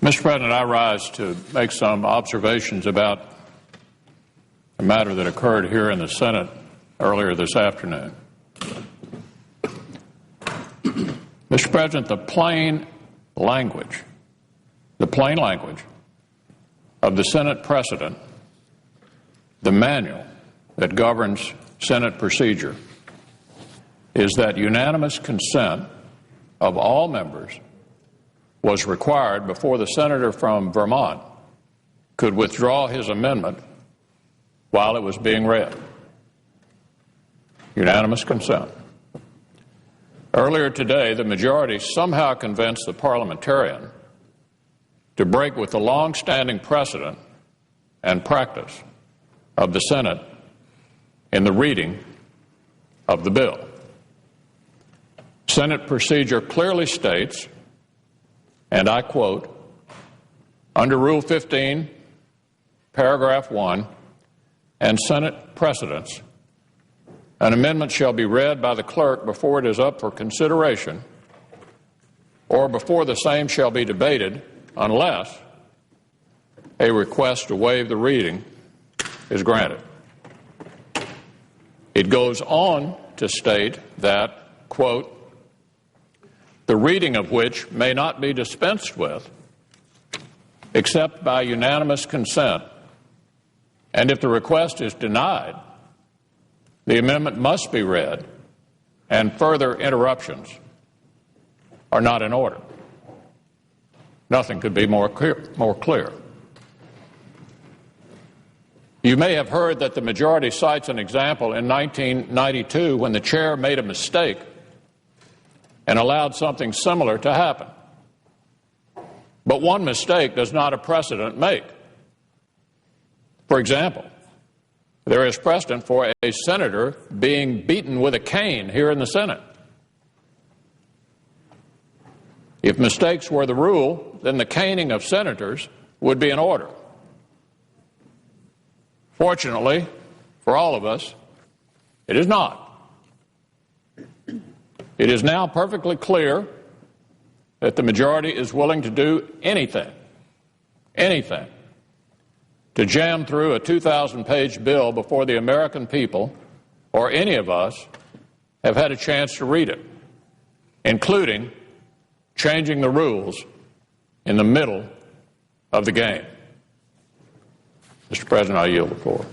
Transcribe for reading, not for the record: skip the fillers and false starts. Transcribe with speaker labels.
Speaker 1: Mr. President, I rise to make some observations about a matter that occurred here in the Senate earlier this afternoon. Mr. President, the plain language of the Senate precedent, the manual that governs Senate procedure, is that unanimous consent of all members was required before the senator from Vermont could withdraw his amendment while it was being read. Unanimous consent. Earlier today, the majority somehow convinced the parliamentarian to break with the long-standing precedent and practice of the Senate in the reading of the bill. Senate procedure clearly states, and I quote, under Rule 15, Paragraph 1, and Senate precedents, an amendment shall be read by the clerk before it is up for consideration or before the same shall be debated unless a request to waive the reading is granted. It goes on to state that, quote, the reading of which may not be dispensed with except by unanimous consent, and if the request is denied, the amendment must be read, and further interruptions are not in order. Nothing could be more clear. You may have heard that the majority cites an example in 1992 when the chair made a mistake and allowed something similar to happen. But one mistake does not a precedent make. For example, there is precedent for a senator being beaten with a cane here in the Senate. If mistakes were the rule, then the caning of senators would be in order. Fortunately, for all of us, it is not. It is now perfectly clear that the majority is willing to do anything, to jam through a 2,000-page bill before the American people, or any of us, have had a chance to read it, including changing the rules in the middle of the game. Mr. President, I yield the floor.